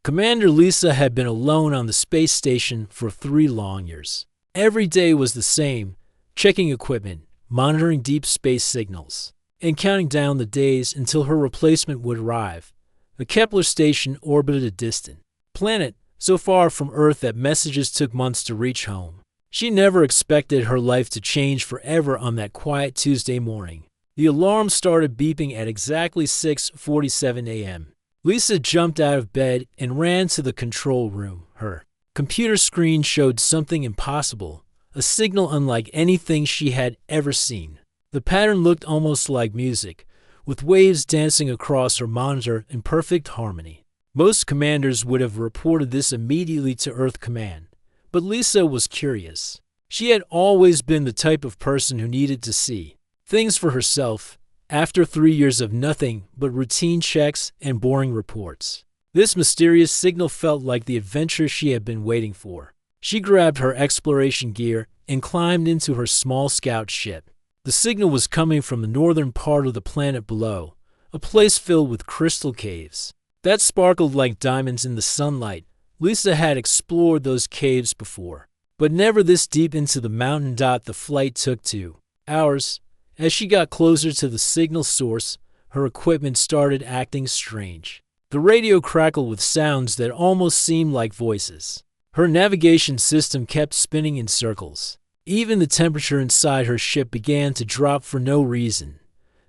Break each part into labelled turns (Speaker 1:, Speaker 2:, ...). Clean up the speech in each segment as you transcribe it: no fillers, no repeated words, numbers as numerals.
Speaker 1: Commander Lisa had been alone on the space station for 3 long years. Every day was the same, checking equipment, monitoring deep space signals, and counting down the days until her replacement would arrive. The Kepler station orbited a distant planet so far from Earth that messages took months to reach home. She never expected her life to change forever on that quiet Tuesday morning. The alarm started beeping at exactly 6:47 a.m. Lisa jumped out of bed and ran to the control room. Her computer screen showed something impossible, a signal unlike anything she had ever seen. The pattern looked almost like music, with waves dancing across her monitor in perfect harmony. Most commanders would have reported this immediately to Earth Command, but Lisa was curious. She had always been the type of person who needed to see things for herself after 3 years of nothing but routine checks and boring reports. This mysterious signal felt like the adventure she had been waiting for. She grabbed her exploration gear and climbed into her small scout ship. The signal was coming from the northern part of the planet below, a place filled with crystal caves that sparkled like diamonds in the sunlight. Lisa had explored those caves before, but never this deep into the mountain. The flight took 2 hours. As she got closer to the signal source, her equipment started acting strange. The radio crackled with sounds that almost seemed like voices. Her navigation system kept spinning in circles. Even the temperature inside her ship began to drop for no reason.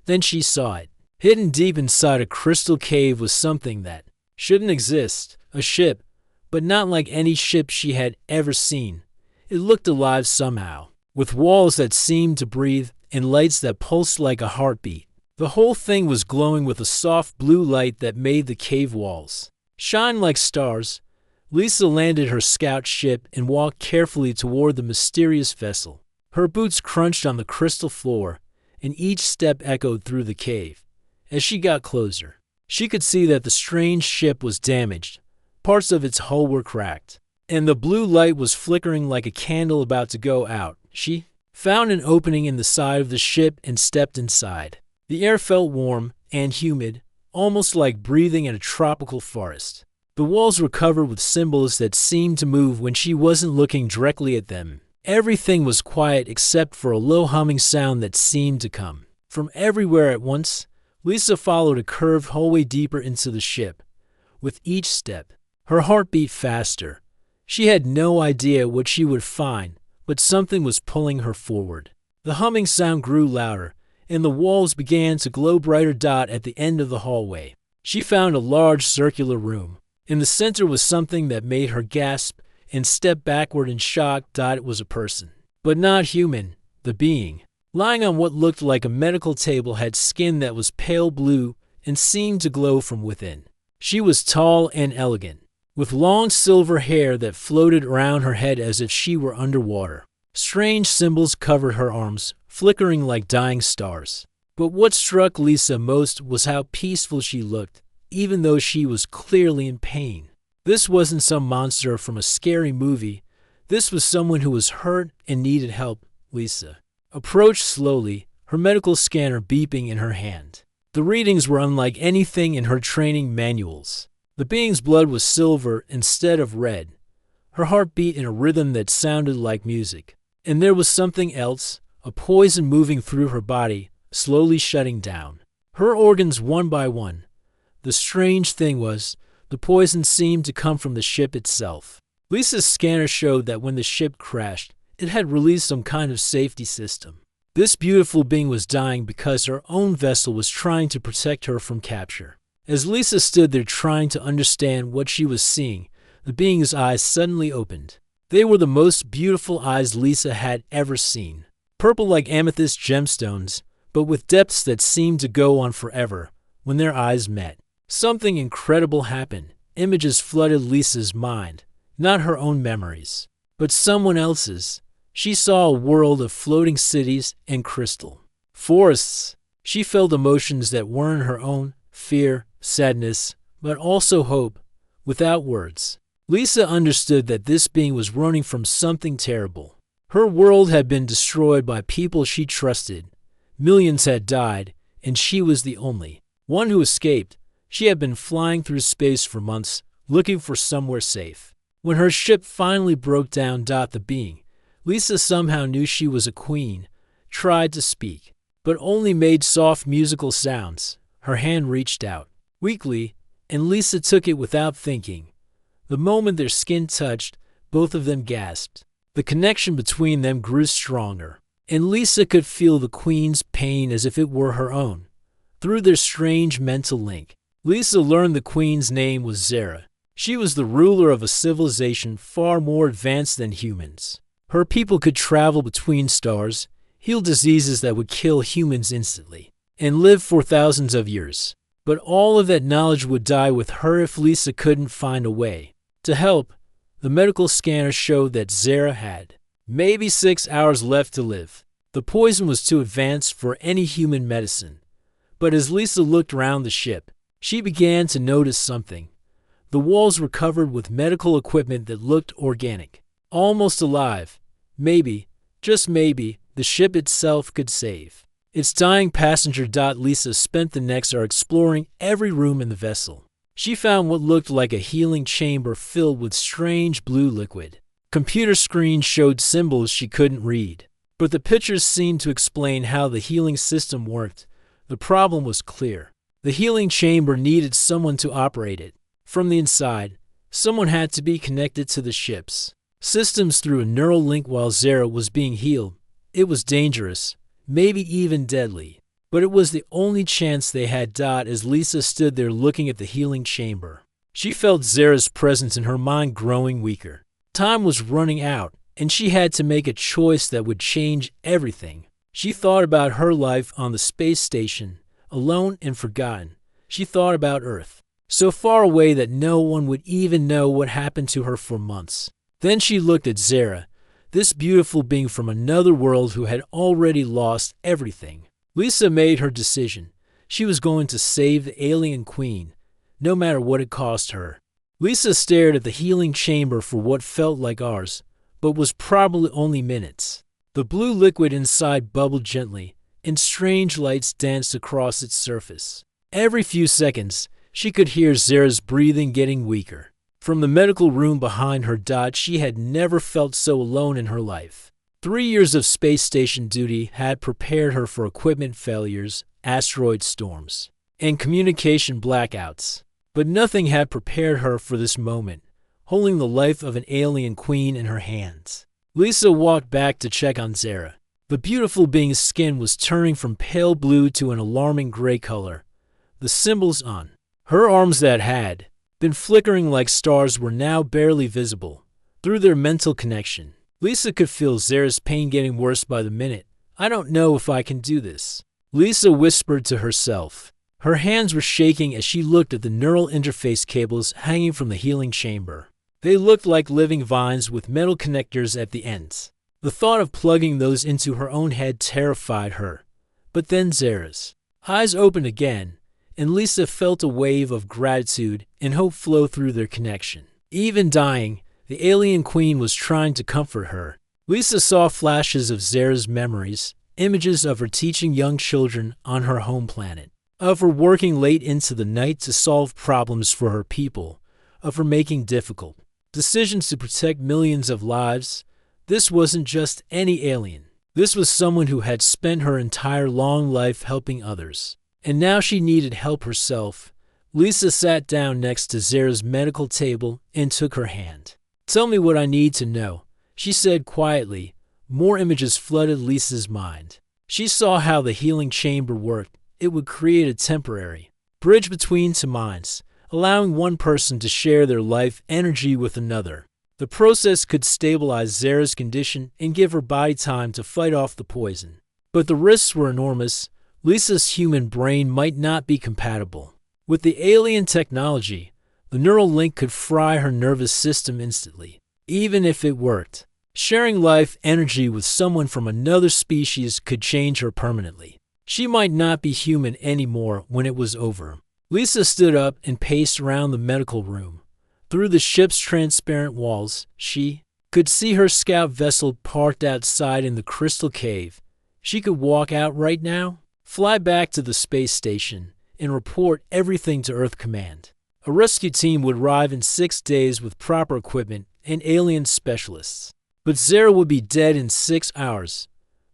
Speaker 1: Then she saw it. Hidden deep inside a crystal cave was something that shouldn't exist, a ship, but not like any ship she had ever seen. It looked alive somehow, with walls that seemed to breathe and lights that pulsed like a heartbeat. The whole thing was glowing with a soft blue light that made the cave walls shine like stars. Lisa landed her scout ship and walked carefully toward the mysterious vessel. Her boots crunched on the crystal floor, and each step echoed through the cave. As she got closer, she could see that the strange ship was damaged. Parts of its hull were cracked, and the blue light was flickering like a candle about to go out. She found an opening in the side of the ship and stepped inside. The air felt warm and humid, almost like breathing in a tropical forest. The walls were covered with symbols that seemed to move when she wasn't looking directly at them. Everything was quiet except for a low humming sound that seemed to come from everywhere at once. Lisa followed a curved hallway deeper into the ship. With each step, her heart beat faster. She had no idea what she would find, but something was pulling her forward. The humming sound grew louder, and the walls began to glow brighter. At the end of the hallway, she found a large circular room. In the center was something that made her gasp and step backward in shock. It was a person, but not human. The being, lying on what looked like a medical table, had skin that was pale blue and seemed to glow from within. She was tall and elegant, with long silver hair that floated around her head as if she were underwater. Strange symbols covered her arms, flickering like dying stars. But what struck Lisa most was how peaceful she looked, even though she was clearly in pain. This wasn't some monster from a scary movie. This was someone who was hurt and needed help. Lisa approached slowly, her medical scanner beeping in her hand. The readings were unlike anything in her training manuals. The being's blood was silver instead of red. Her heart beat in a rhythm that sounded like music. And there was something else, a poison moving through her body, slowly shutting down her organs one by one. The strange thing was, the poison seemed to come from the ship itself. Lisa's scanner showed that when the ship crashed, it had released some kind of safety system. This beautiful being was dying because her own vessel was trying to protect her from capture. As Lisa stood there trying to understand what she was seeing, the being's eyes suddenly opened. They were the most beautiful eyes Lisa had ever seen. Purple like amethyst gemstones, but with depths that seemed to go on forever. When their eyes met, something incredible happened. Images flooded Lisa's mind, not her own memories, but someone else's. She saw a world of floating cities and crystal forests. She felt emotions that weren't her own, fear, sadness, but also hope, without words. Lisa understood that this being was running from something terrible. Her world had been destroyed by people she trusted. Millions had died, and she was the only one who escaped. She had been flying through space for months, looking for somewhere safe. When her ship finally broke down, the being, Lisa somehow knew she was a queen, tried to speak, but only made soft musical sounds. Her hand reached out, weakly, and Lisa took it without thinking. The moment their skin touched, both of them gasped. The connection between them grew stronger, and Lisa could feel the queen's pain as if it were her own. Through their strange mental link, Lisa learned the queen's name was Zara. She was the ruler of a civilization far more advanced than humans. Her people could travel between stars, heal diseases that would kill humans instantly, and live for thousands of years. But all of that knowledge would die with her if Lisa couldn't find a way to help. The medical scanner showed that Zara had maybe 6 hours left to live. The poison was too advanced for any human medicine. But as Lisa looked around the ship, she began to notice something. The walls were covered with medical equipment that looked organic, almost alive. Maybe, just maybe, the ship itself could save its dying passenger. Lisa spent the next hour exploring every room in the vessel. She found what looked like a healing chamber filled with strange blue liquid. Computer screens showed symbols she couldn't read, but the pictures seemed to explain how the healing system worked. The problem was clear. The healing chamber needed someone to operate it. From the inside, someone had to be connected to the ship's systems through a neural link while Zara was being healed. It was dangerous, maybe even deadly, but it was the only chance they had. As Lisa stood there looking at the healing chamber, she felt Zara's presence in her mind growing weaker. Time was running out, and she had to make a choice that would change everything. She thought about her life on the space station, alone and forgotten. She thought about Earth, so far away that no one would even know what happened to her for months. Then she looked at Zara, this beautiful being from another world who had already lost everything. Lisa made her decision. She was going to save the alien queen, no matter what it cost her. Lisa stared at the healing chamber for what felt like hours, but was probably only minutes. The blue liquid inside bubbled gently, and strange lights danced across its surface. Every few seconds, she could hear Zara's breathing getting weaker. From the medical room behind her, she had never felt so alone in her life. 3 years of space station duty had prepared her for equipment failures, asteroid storms, and communication blackouts. But nothing had prepared her for this moment, holding the life of an alien queen in her hands. Lisa walked back to check on Zara. The beautiful being's skin was turning from pale blue to an alarming gray color. The symbols on her arms that had been flickering like stars were now barely visible. Through their mental connection, Lisa could feel Zara's pain getting worse by the minute. "I don't know if I can do this," Lisa whispered to herself. Her hands were shaking as she looked at the neural interface cables hanging from the healing chamber. They looked like living vines with metal connectors at the ends. The thought of plugging those into her own head terrified her. But then Zara's eyes opened again, and Lisa felt a wave of gratitude and hope flow through their connection. Even dying, the alien queen was trying to comfort her. Lisa saw flashes of Zara's memories, images of her teaching young children on her home planet, of her working late into the night to solve problems for her people, of her making difficult decisions to protect millions of lives. This wasn't just any alien. This was someone who had spent her entire long life helping others. And now she needed help herself. Lisa sat down next to Zara's medical table and took her hand. "Tell me what I need to know," she said quietly. More images flooded Lisa's mind. She saw how the healing chamber worked. It would create a temporary bridge between two minds, allowing one person to share their life energy with another. The process could stabilize Zara's condition and give her body time to fight off the poison. But the risks were enormous. Lisa's human brain might not be compatible with the alien technology. The neural link could fry her nervous system instantly. Even if it worked, sharing life energy with someone from another species could change her permanently. She might not be human anymore when it was over. Lisa stood up and paced around the medical room. Through the ship's transparent walls, she could see her scout vessel parked outside in the crystal cave. She could walk out right now, fly back to the space station, and report everything to Earth Command. A rescue team would arrive in 6 days with proper equipment and alien specialists. But Zara would be dead in 6 hours.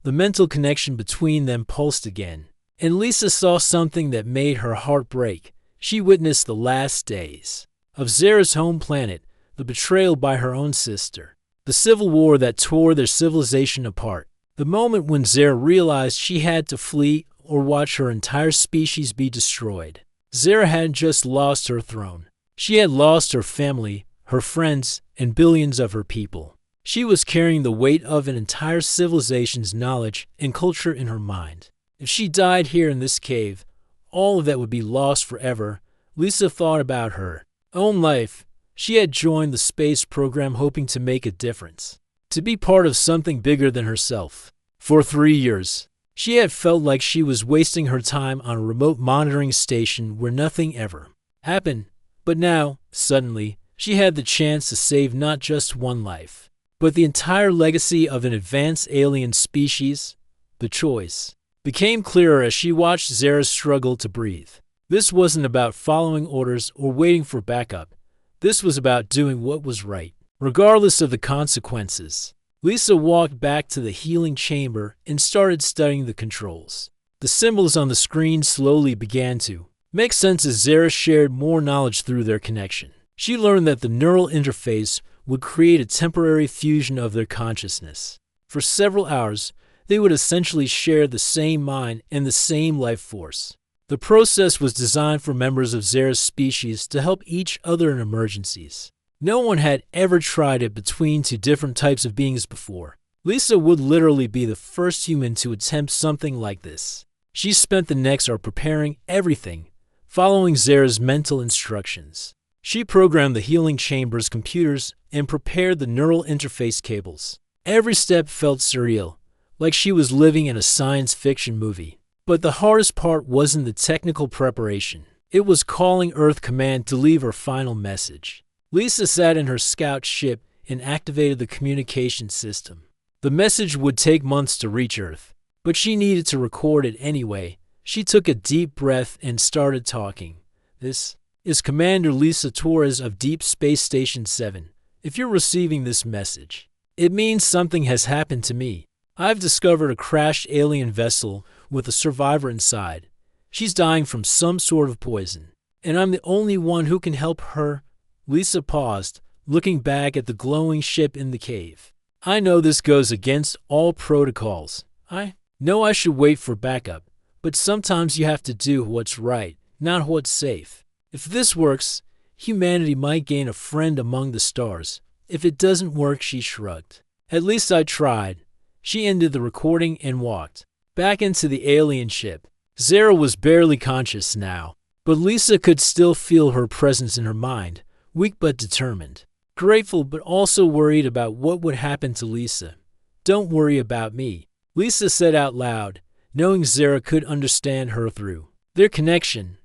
Speaker 1: The mental connection between them pulsed again. And Lisa saw something that made her heart break. She witnessed the last days of Zara's home planet, the betrayal by her own sister, the civil war that tore their civilization apart, the moment when Zara realized she had to flee or watch her entire species be destroyed. Zara hadn't just lost her throne. She had lost her family, her friends, and billions of her people. She was carrying the weight of an entire civilization's knowledge and culture in her mind. If she died here in this cave, all of that would be lost forever. Lisa thought about her own life. She had joined the space program hoping to make a difference, to be part of something bigger than herself. For 3 years, she had felt like she was wasting her time on a remote monitoring station where nothing ever happened. But now, suddenly, she had the chance to save not just one life, but the entire legacy of an advanced alien species. The choice became clearer as she watched Zara struggle to breathe. This wasn't about following orders or waiting for backup. This was about doing what was right, regardless of the consequences. Lisa walked back to the healing chamber and started studying the controls. The symbols on the screen slowly began to make sense as Zara shared more knowledge through their connection. She learned that the neural interface would create a temporary fusion of their consciousness. For several hours, they would essentially share the same mind and the same life force. The process was designed for members of Zara's species to help each other in emergencies. No one had ever tried it between two different types of beings before. Lisa would literally be the first human to attempt something like this. She spent the next hour preparing everything, following Zara's mental instructions. She programmed the healing chamber's computers and prepared the neural interface cables. Every step felt surreal, like she was living in a science fiction movie. But the hardest part wasn't the technical preparation. It was calling Earth Command to leave her final message. Lisa sat in her scout ship and activated the communication system. The message would take months to reach Earth, but she needed to record it anyway. She took a deep breath and started talking. "This is Commander Lisa Torres of Deep Space Station 7. If you're receiving this message, it means something has happened to me. I've discovered a crashed alien vessel with a survivor inside. She's dying from some sort of poison, and I'm the only one who can help her." Lisa paused, looking back at the glowing ship in the cave. "I know this goes against all protocols. I know I should wait for backup, but sometimes you have to do what's right, not what's safe. If this works, humanity might gain a friend among the stars. If it doesn't work," she shrugged. "At least I tried." She ended the recording and walked back into the alien ship. Zara was barely conscious now, but Lisa could still feel her presence in her mind, weak but determined, grateful but also worried about what would happen to Lisa. "Don't worry about me," Lisa said out loud, knowing Zara could understand her through their connection.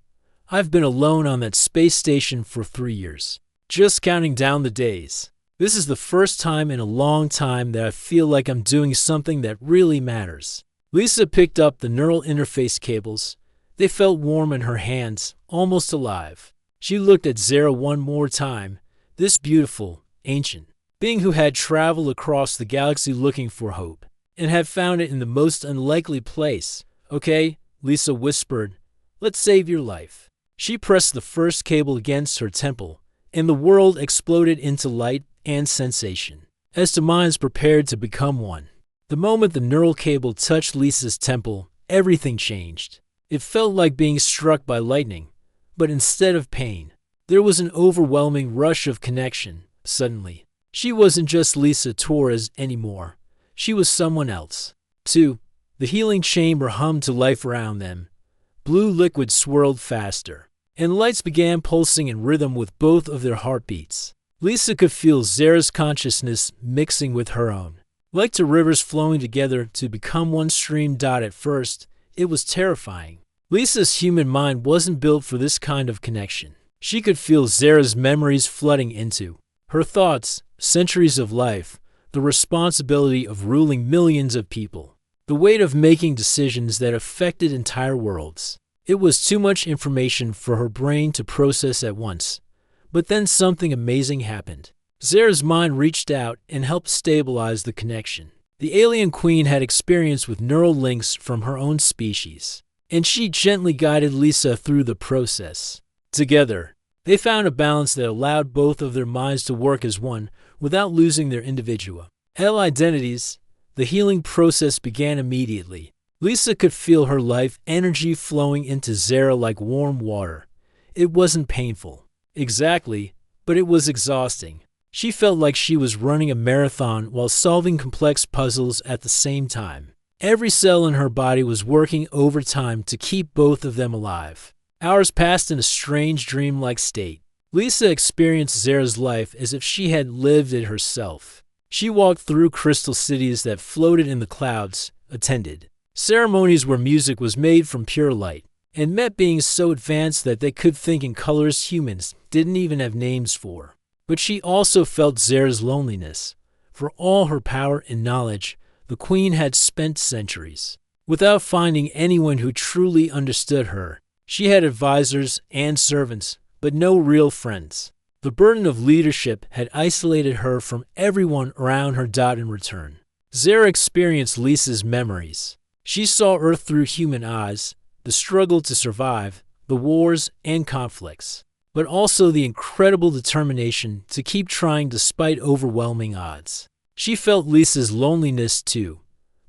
Speaker 1: "I've been alone on that space station for 3 years, just counting down the days. This is the first time in a long time that I feel like I'm doing something that really matters." Lisa picked up the neural interface cables. They felt warm in her hands, almost alive. She looked at Zara one more time, this beautiful, ancient being who had traveled across the galaxy looking for hope, and had found it in the most unlikely place. "Okay," Lisa whispered, "let's save your life." She pressed the first cable against her temple, and the world exploded into light and sensation, as the minds prepared to become one. The moment the neural cable touched Lisa's temple, everything changed. It felt like being struck by lightning, but instead of pain, there was an overwhelming rush of connection. Suddenly, she wasn't just Lisa Torres anymore. She was someone else, too. The healing chamber hummed to life around them. Blue liquid swirled faster, and lights began pulsing in rhythm with both of their heartbeats. Lisa could feel Zara's consciousness mixing with her own, like two rivers flowing together to become one stream. At first, it was terrifying. Lisa's human mind wasn't built for this kind of connection. She could feel Zara's memories flooding into her thoughts, centuries of life, the responsibility of ruling millions of people, the weight of making decisions that affected entire worlds. It was too much information for her brain to process at once. But then something amazing happened. Zara's mind reached out and helped stabilize the connection. The alien queen had experience with neural links from her own species, and she gently guided Lisa through the process. Together, they found a balance that allowed both of their minds to work as one without losing their individual identities. The healing process began immediately. Lisa could feel her life energy flowing into Zara like warm water. It wasn't painful, exactly, but it was exhausting. She felt like she was running a marathon while solving complex puzzles at the same time. Every cell in her body was working overtime to keep both of them alive. Hours passed in a strange dreamlike state. Lisa experienced Zara's life as if she had lived it herself. She walked through crystal cities that floated in the clouds, attended ceremonies where music was made from pure light, and met beings so advanced that they could think in colors humans didn't even have names for. But she also felt Zara's loneliness. For all her power and knowledge, the queen had spent centuries without finding anyone who truly understood her. She had advisors and servants, but no real friends. The burden of leadership had isolated her from everyone around her. In return, Zara experienced Lisa's memories. She saw Earth through human eyes, the struggle to survive, the wars and conflicts, but also the incredible determination to keep trying despite overwhelming odds. She felt Lisa's loneliness too,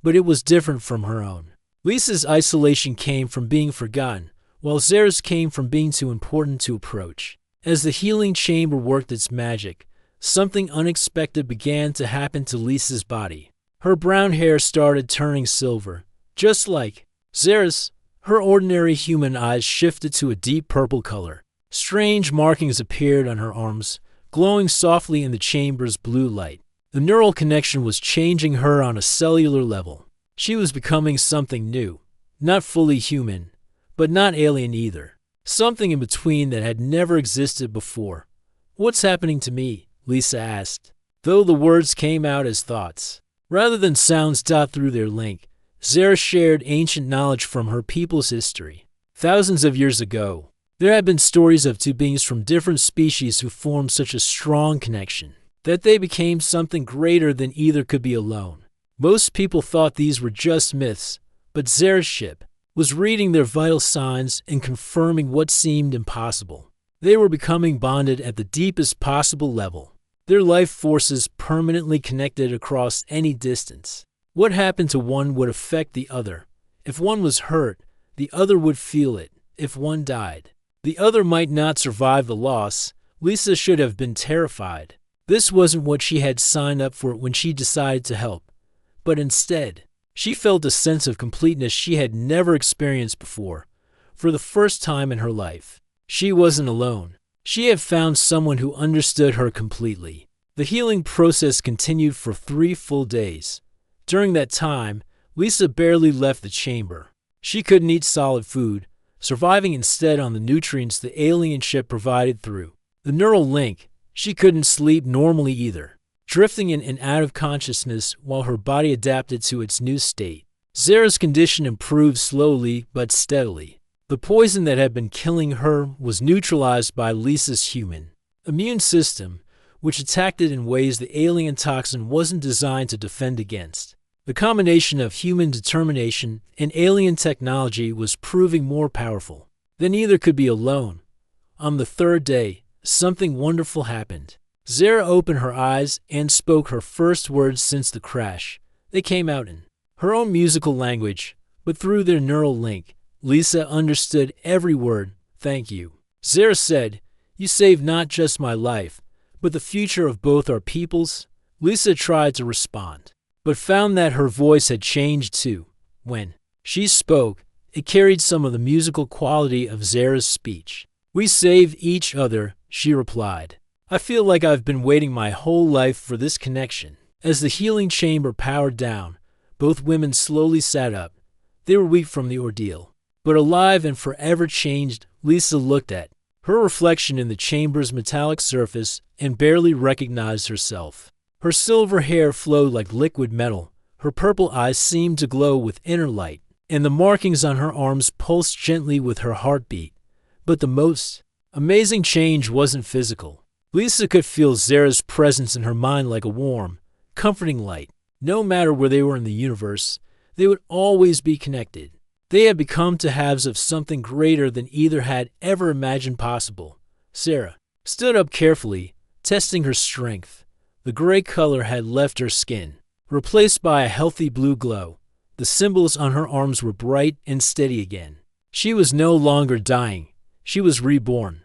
Speaker 1: but it was different from her own. Lisa's isolation came from being forgotten, while Zara's came from being too important to approach. As the healing chamber worked its magic, something unexpected began to happen to Lisa's body. Her brown hair started turning silver, just like Zara's. Her ordinary human eyes shifted to a deep purple color. Strange markings appeared on her arms, glowing softly in the chamber's blue light. The neural connection was changing her on a cellular level. She was becoming something new, not fully human, but not alien either. Something in between that had never existed before. "What's happening to me?" Lisa asked, though the words came out as thoughts rather than sounds. Through their link, Zara shared ancient knowledge from her people's history. Thousands of years ago, there had been stories of two beings from different species who formed such a strong connection that they became something greater than either could be alone. Most people thought these were just myths, but Zara's ship was reading their vital signs and confirming what seemed impossible. They were becoming bonded at the deepest possible level, their life forces permanently connected across any distance. What happened to one would affect the other. If one was hurt, the other would feel it. If one died, the other might not survive the loss. Lisa should have been terrified. This wasn't what she had signed up for when she decided to help. But instead, she felt a sense of completeness she had never experienced before. For the first time in her life, she wasn't alone. She had found someone who understood her completely. The healing process continued for 3 full days. During that time, Lisa barely left the chamber. She couldn't eat solid food, surviving instead on the nutrients the alien ship provided through the neural link. She couldn't sleep normally either, drifting in and out of consciousness while her body adapted to its new state. Zara's condition improved slowly but steadily. The poison that had been killing her was neutralized by Lisa's human immune system, which attacked it in ways the alien toxin wasn't designed to defend against. The combination of human determination and alien technology was proving more powerful than either could be alone. On the 3rd day, something wonderful happened. Zara opened her eyes and spoke her first words since the crash. They came out in her own musical language, but through their neural link, Lisa understood every word. "Thank you," Zara said. "You saved not just my life, but the future of both our peoples." Lisa tried to respond, but found that her voice had changed too. When she spoke, it carried some of the musical quality of Zara's speech. "We saved each other," she replied. "I feel like I've been waiting my whole life for this connection." As the healing chamber powered down, both women slowly sat up. They were weak from the ordeal, but alive and forever changed. Lisa looked at her reflection in the chamber's metallic surface and barely recognized herself. Her silver hair flowed like liquid metal. Her purple eyes seemed to glow with inner light. and the markings on her arms pulsed gently with her heartbeat. But the most amazing change wasn't physical. Lisa could feel Zara's presence in her mind like a warm, comforting light. No matter where they were in the universe, they would always be connected. They had become to halves of something greater than either had ever imagined possible. Sarah stood up carefully, testing her strength. The gray color had left her skin, replaced by a healthy blue glow. The symbols on her arms were bright and steady again. She was no longer dying. She was reborn.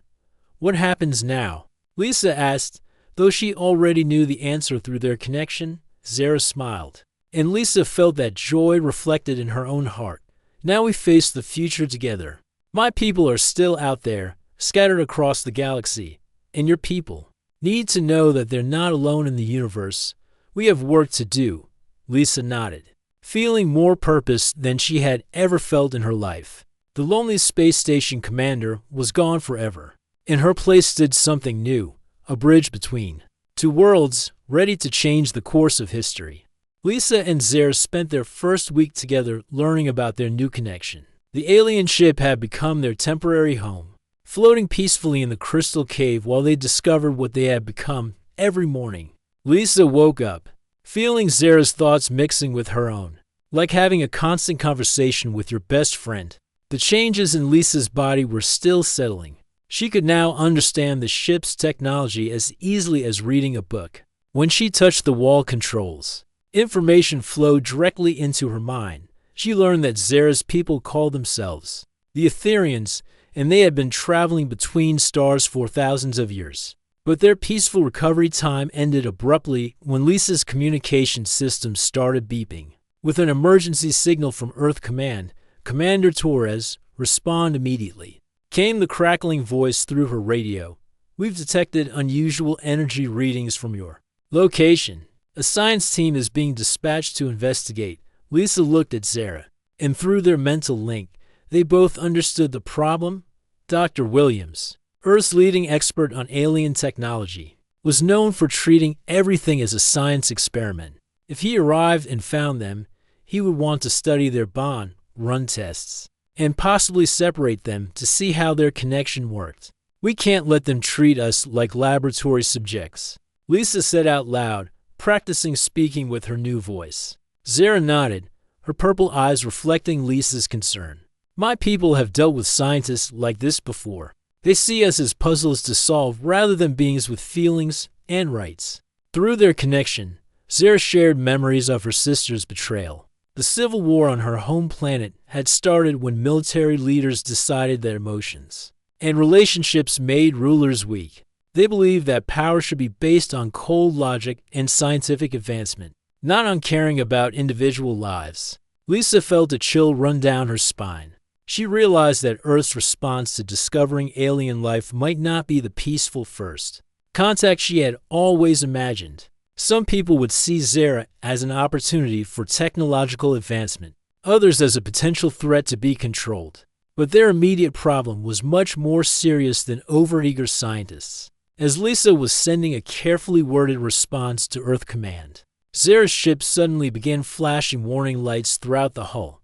Speaker 1: What happens now? Lisa asked, though she already knew the answer through their connection. Zara smiled, and Lisa felt that joy reflected in her own heart. Now we face the future together. My people are still out there, scattered across the galaxy, and your people need to know that they're not alone in the universe. We have work to do. Lisa nodded, feeling more purpose than she had ever felt in her life. The lonely space station commander was gone forever. In her place stood something new, a bridge between two worlds, ready to change the course of history. Lisa and Zara spent their first week together learning about their new connection. The alien ship had become their temporary home, floating peacefully in the crystal cave while they discovered what they had become. Every morning, Lisa woke up, feeling Zara's thoughts mixing with her own, like having a constant conversation with your best friend. The changes in Lisa's body were still settling. She could now understand the ship's technology as easily as reading a book. When she touched the wall controls, information flowed directly into her mind. She learned that Zara's people called themselves the Etherians, and they had been traveling between stars for thousands of years. But their peaceful recovery time ended abruptly when Lisa's communication system started beeping. With an emergency signal from Earth Command, Commander Torres, respond immediately. Came the crackling voice through her radio. We've detected unusual energy readings from your location. A science team is being dispatched to investigate. Lisa looked at Zara, and through their mental link, they both understood the problem. Dr. Williams, Earth's leading expert on alien technology, was known for treating everything as a science experiment. If he arrived and found them, he would want to study their bond, run tests, and possibly separate them to see how their connection worked. We can't let them treat us like laboratory subjects, Lisa said out loud, practicing speaking with her new voice. Zara nodded, her purple eyes reflecting Lisa's concern. My people have dealt with scientists like this before. They see us as puzzles to solve rather than beings with feelings and rights. Through their connection, Zara shared memories of her sister's betrayal. The civil war on her home planet had started when military leaders decided that emotions and relationships made rulers weak. They believed that power should be based on cold logic and scientific advancement, not on caring about individual lives. Lisa felt a chill run down her spine. She realized that Earth's response to discovering alien life might not be the peaceful first contact she had always imagined. Some people would see Zara as an opportunity for technological advancement, others as a potential threat to be controlled. But their immediate problem was much more serious than overeager scientists. As Lisa was sending a carefully worded response to Earth Command, Zara's ship suddenly began flashing warning lights throughout the hull.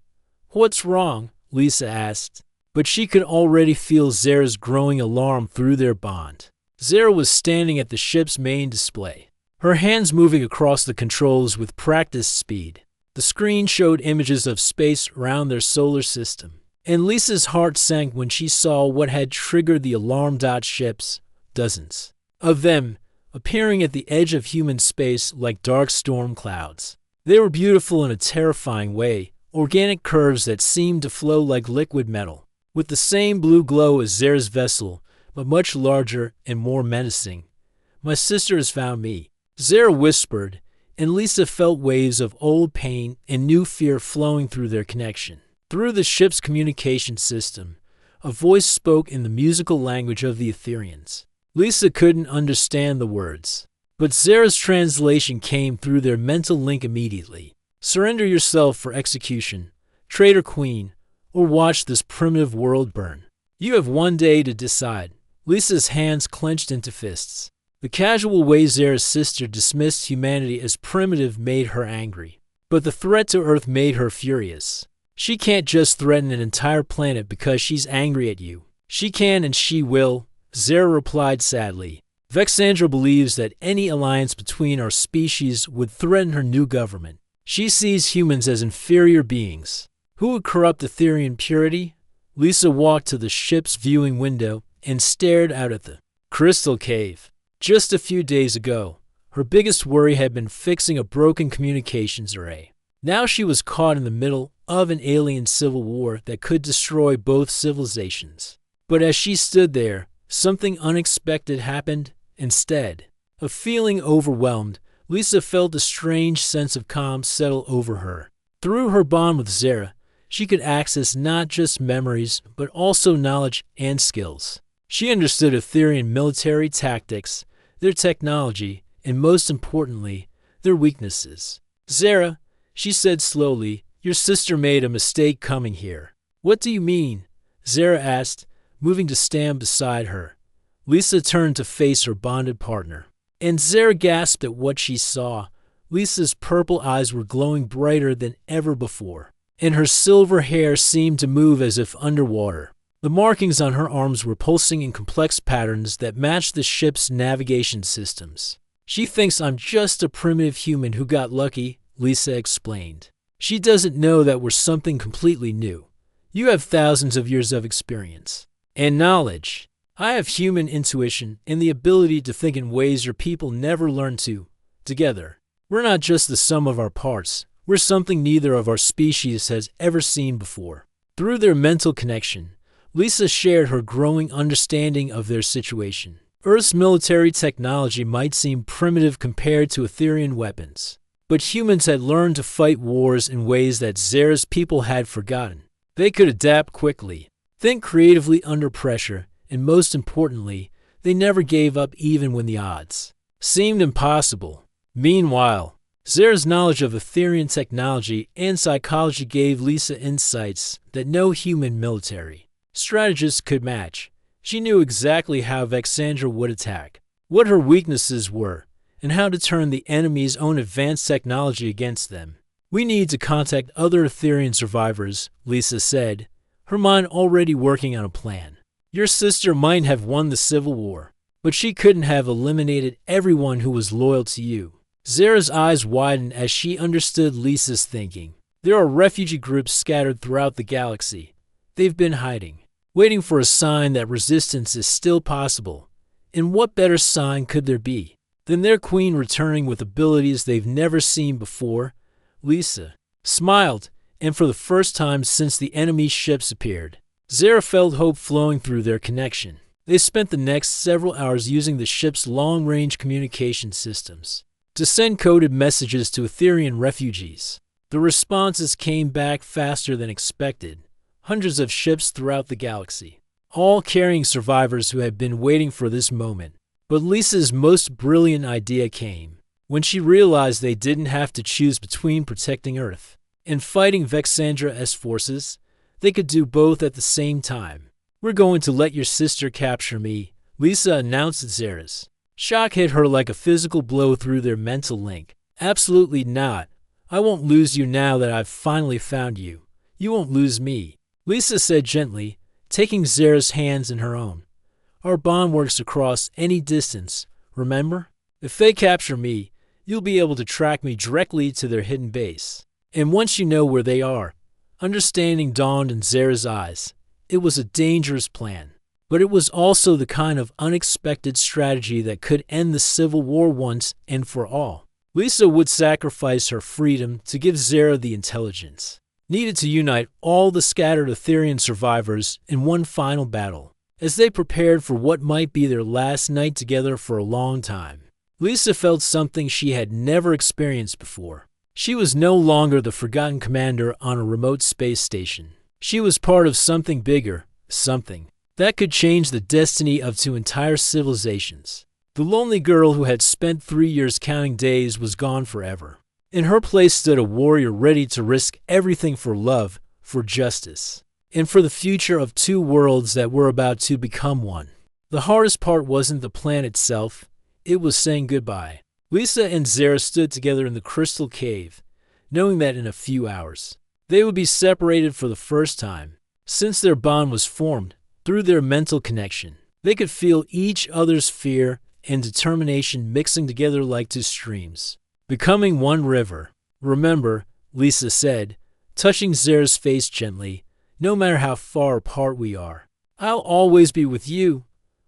Speaker 1: "What's wrong?" Lisa asked, but she could already feel Zara's growing alarm through their bond. Zara was standing at the ship's main display, her hands moving across the controls with practiced speed. The screen showed images of space around their solar system, and Lisa's heart sank when she saw what had triggered the alarm. Ships, dozens of them, appearing at the edge of human space like dark storm clouds. They were beautiful in a terrifying way, organic curves that seemed to flow like liquid metal, with the same blue glow as Zara's vessel, but much larger and more menacing. "My sister has found me," Zara whispered, and Lisa felt waves of old pain and new fear flowing through their connection. Through the ship's communication system, a voice spoke in the musical language of the Etherians. Lisa couldn't understand the words, but Zara's translation came through their mental link immediately. "Surrender yourself for execution, traitor queen, or watch this primitive world burn. You have one day to decide." Lisa's hands clenched into fists. The casual way Zara's sister dismissed humanity as primitive made her angry, but the threat to Earth made her furious. She can't just threaten an entire planet because she's angry at you. She can and she will, Zara replied sadly. Vexandra believes that any alliance between our species would threaten her new government. She sees humans as inferior beings. Who would corrupt Etherian purity? Lisa walked to the ship's viewing window and stared out at the crystal cave. Just a few days ago, her biggest worry had been fixing a broken communications array. Now she was caught in the middle of an alien civil war that could destroy both civilizations. But as she stood there, something unexpected happened instead. Of feeling overwhelmed, Lisa felt a strange sense of calm settle over her. Through her bond with Zara, she could access not just memories, but also knowledge and skills. She understood Etherian military tactics, their technology, and most importantly, their weaknesses. Zara, she said slowly, your sister made a mistake coming here. What do you mean? Zara asked, moving to stand beside her. Lisa turned to face her bonded partner, and Zara gasped at what she saw. Lisa's purple eyes were glowing brighter than ever before, and her silver hair seemed to move as if underwater. The markings on her arms were pulsing in complex patterns that matched the ship's navigation systems. She thinks I'm just a primitive human who got lucky, Lisa explained. She doesn't know that we're something completely new. You have thousands of years of experience and knowledge. I have human intuition and the ability to think in ways your people never learned to. Together, we're not just the sum of our parts. We're something neither of our species has ever seen before. Through their mental connection, Lisa shared her growing understanding of their situation. Earth's military technology might seem primitive compared to Etherian weapons, but humans had learned to fight wars in ways that Zara's people had forgotten. They could adapt quickly, think creatively under pressure, and most importantly, they never gave up even when the odds seemed impossible. Meanwhile, Zara's knowledge of Etherian technology and psychology gave Lisa insights that no human military strategist could match. She knew exactly how Vexandra would attack, what her weaknesses were, and how to turn the enemy's own advanced technology against them. We need to contact other Etherian survivors, Lisa said, her mind already working on a plan. Your sister might have won the Civil War, but she couldn't have eliminated everyone who was loyal to you. Zara's eyes widened as she understood Lisa's thinking. There are refugee groups scattered throughout the galaxy. They've been hiding, waiting for a sign that resistance is still possible. And what better sign could there be than their queen returning with abilities they've never seen before? Lisa smiled, and for the first time since the enemy ships appeared, Zara felt hope flowing through their connection. They spent the next several hours using the ship's long-range communication systems to send coded messages to Etherian refugees. The responses came back faster than expected. Hundreds of ships throughout the galaxy, all carrying survivors who had been waiting for this moment. But Lisa's most brilliant idea came when she realized they didn't have to choose between protecting Earth and fighting Vexandra's forces. They could do both at the same time. We're going to let your sister capture me, Lisa announced to Zara's. Shock hit her like a physical blow through their mental link. Absolutely not. I won't lose you now that I've finally found you. You won't lose me, Lisa said gently, taking Zara's hands in her own. Our bond works across any distance, remember? If they capture me, you'll be able to track me directly to their hidden base. And once you know where they are, understanding dawned in Zara's eyes. It was a dangerous plan, but it was also the kind of unexpected strategy that could end the Civil War once and for all. Lisa would sacrifice her freedom to give Zara the intelligence needed to unite all the scattered Etherian survivors in one final battle. As they prepared for what might be their last night together for a long time, Lisa felt something she had never experienced before. She was no longer the forgotten commander on a remote space station. She was part of something bigger, something that could change the destiny of two entire civilizations. The lonely girl who had spent 3 years counting days was gone forever. In her place stood a warrior ready to risk everything for love, for justice, and for the future of two worlds that were about to become one. The hardest part wasn't the plan itself, it was saying goodbye. Lisa and Zara stood together in the crystal cave, knowing that in a few hours, They would be separated for the first time. Since their bond was formed through their mental connection, they could feel each other's fear and determination mixing together like two streams, becoming one river. "Remember," Lisa said, touching Zara's face gently, "no matter how far apart we are, I'll always be with you.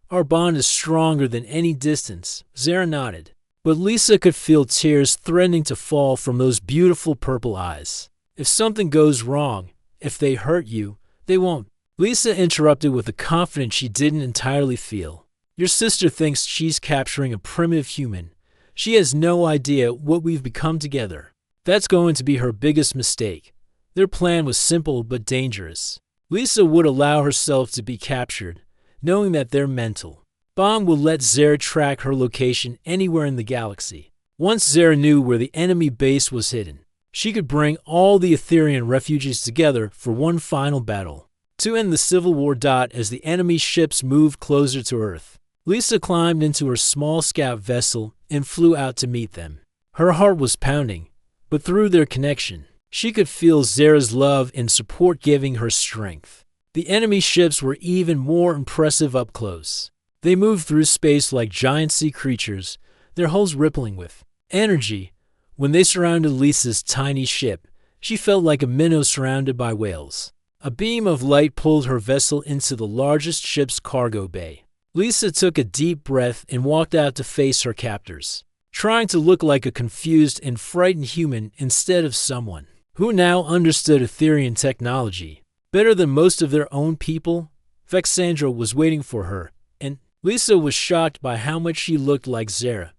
Speaker 1: Our bond is stronger than any distance." Zara nodded, but Lisa could feel tears threatening to fall from those beautiful purple eyes. "If something goes wrong, if they hurt you, they won't." Lisa interrupted with a confidence she didn't entirely feel. "Your sister thinks she's capturing a primitive human. She has no idea what we've become together. That's going to be her biggest mistake." Their plan was simple but dangerous. Lisa would allow herself to be captured, knowing that their mental bond would let Zara track her location anywhere in the galaxy. Once Zara knew where the enemy base was hidden, she could bring all the Etherean refugees together for one final battle to end the civil war. As the enemy ships moved closer to Earth, Lisa climbed into her small scout vessel and flew out to meet them. Her heart was pounding, but through their connection, she could feel Zara's love and support giving her strength. The enemy ships were even more impressive up close. They moved through space like giant sea creatures, their hulls rippling with energy. When they surrounded Lisa's tiny ship, she felt like a minnow surrounded by whales. A beam of light pulled her vessel into the largest ship's cargo bay. Lisa took a deep breath and walked out to face her captors, trying to look like a confused and frightened human instead of someone who now understood Etherean technology better than most of their own people. Vexandra was waiting for her, and Lisa was shocked by how much she looked like Zara.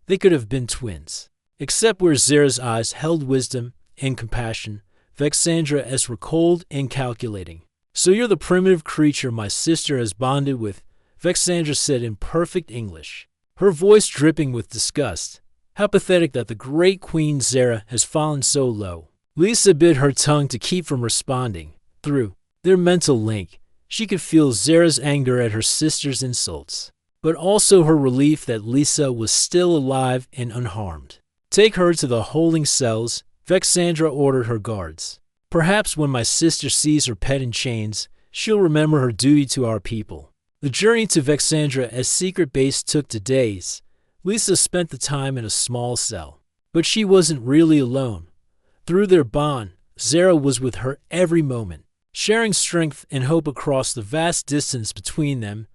Speaker 1: They could have been twins. Except where Zara's eyes held wisdom and compassion, Vexandra's were cold and calculating. "So you're the primitive creature my sister has bonded with," Vexandra said in perfect English, her voice dripping with disgust. "How pathetic that the great Queen Zara has fallen so low." Lisa bit her tongue to keep from responding. Through their mental link, she could feel Zara's anger at her sister's insults, but also her relief that Lisa was still alive and unharmed. "Take her to the holding cells," Vexandra ordered her guards. "Perhaps when my sister sees her pet in chains, she'll remember her duty to our people." The journey to Vexandra's secret base took days. Lisa spent the time in a small cell, but she wasn't really alone. Through their bond, Zara was with her every moment, sharing strength and hope across the vast distance between them.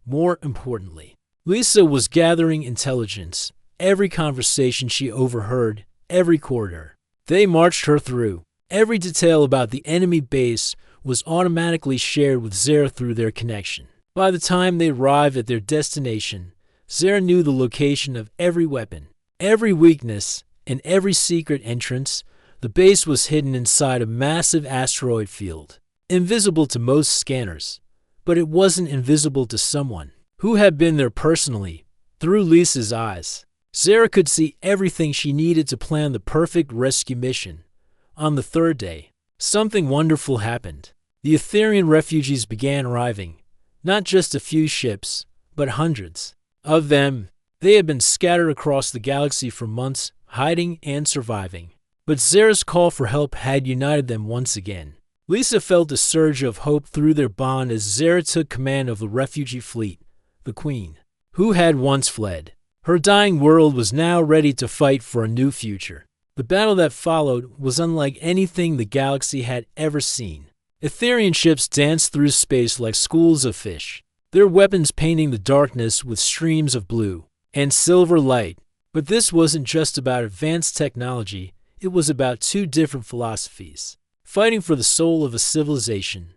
Speaker 1: More importantly, Lisa was gathering intelligence. Every conversation she overheard, every corridor they marched her through, every detail about the enemy base was automatically shared with Zara through their connection. By the time they arrived at their destination, Zara knew the location of every weapon, every weakness, and every secret entrance. The base was hidden inside a massive asteroid field, invisible to most scanners, but it wasn't invisible to someone who had been there personally. Through Lisa's eyes, Zara could see everything she needed to plan the perfect rescue mission. On the third day, something wonderful happened. The Etherean refugees began arriving, not just a few ships, but hundreds of them. They had been scattered across the galaxy for months, hiding and surviving. But Zara's call for help had united them once again. Lisa felt a surge of hope through their bond as Zara took command of the refugee fleet. The Queen, who had once fled her dying world, was now ready to fight for a new future. The battle that followed was unlike anything the galaxy had ever seen. Etherean ships danced through space like schools of fish, their weapons painting the darkness with streams of blue and silver light. But this wasn't just about advanced technology, it was about two different philosophies, fighting for the soul of a civilization.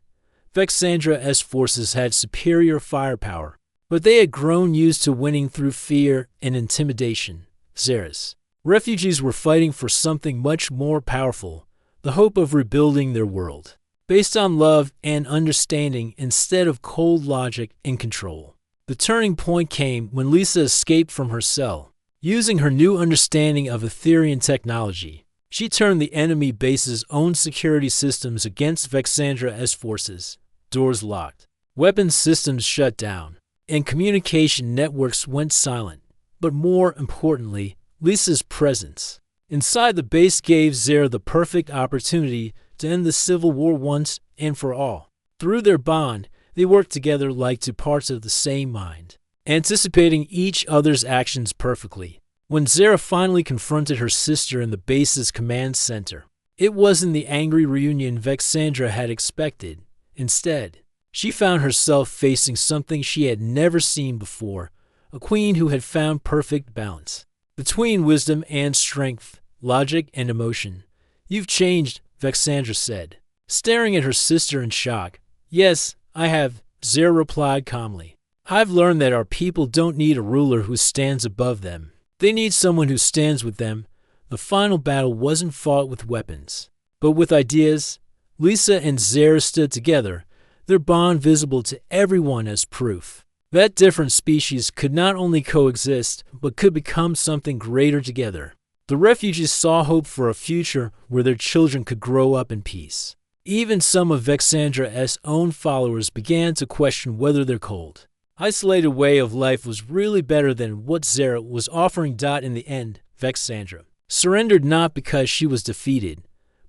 Speaker 1: Vexandra's forces had superior firepower, but they had grown used to winning through fear and intimidation. Zara's refugees were fighting for something much more powerful, the hope of rebuilding their world, based on love and understanding instead of cold logic and control. The turning point came when Lisa escaped from her cell. Using her new understanding of Etherean technology, she turned the enemy base's own security systems against Vexandra's forces. Doors locked, weapons systems shut down, and communication networks went silent. But more importantly, Lisa's presence inside the base gave Zara the perfect opportunity to end the Civil War once and for all. Through their bond, they worked together like two parts of the same mind, anticipating each other's actions perfectly. When Zara finally confronted her sister in the base's command center, it wasn't the angry reunion Vexandra had expected. Instead, she found herself facing something she had never seen before, a queen who had found perfect balance between wisdom and strength, logic and emotion. "You've changed," Vexandra said, staring at her sister in shock. "Yes, I have," Zara replied calmly. "I've learned that our people don't need a ruler who stands above them. They need someone who stands with them." The final battle wasn't fought with weapons, but with ideas. Lisa and Zara stood together, their bond visible to everyone as proof that different species could not only coexist, but could become something greater together. The refugees saw hope for a future where their children could grow up in peace. Even some of Vexandra's own followers began to question whether their cold, isolated way of life was really better than what Zara was offering. In the end, Vexandra surrendered not because she was defeated,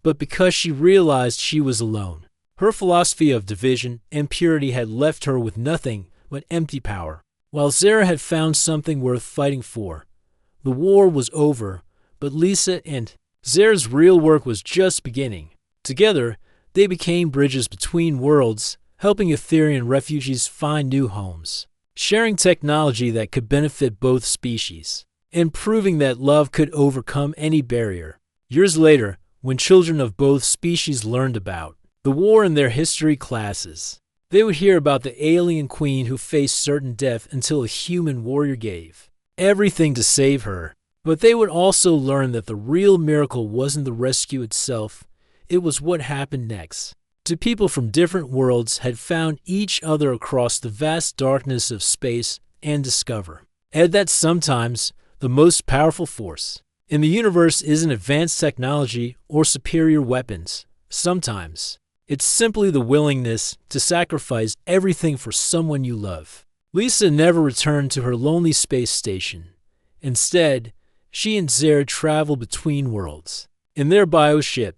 Speaker 1: but because she realized she was alone. Her philosophy of division and purity had left her with nothing but empty power, while Zara had found something worth fighting for. The war was over, but Lisa and Zara's real work was just beginning. Together, they became bridges between worlds, helping Etherian refugees find new homes, sharing technology that could benefit both species, and proving that love could overcome any barrier. Years later, when children of both species learned about the war in their history classes, they would hear about the alien queen who faced certain death until a human warrior gave everything to save her. But they would also learn that the real miracle wasn't the rescue itself, it was what happened next. Two people from different worlds had found each other across the vast darkness of space and discover that sometimes the most powerful force in the universe isn't advanced technology or superior weapons. Sometimes it's simply the willingness to sacrifice everything for someone you love. Lisa never returned to her lonely space station. Instead, she and Zara traveled between worlds in their bioship,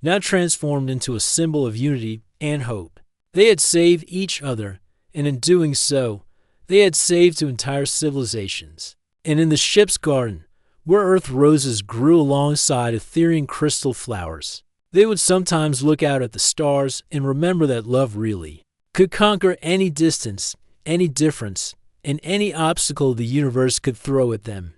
Speaker 1: now transformed into a symbol of unity and hope. They had saved each other, and in doing so, they had saved two entire civilizations. And in the ship's garden, where Earth roses grew alongside Etherian crystal flowers, they would sometimes look out at the stars and remember that love really could conquer any distance, any difference, and any obstacle the universe could throw at them.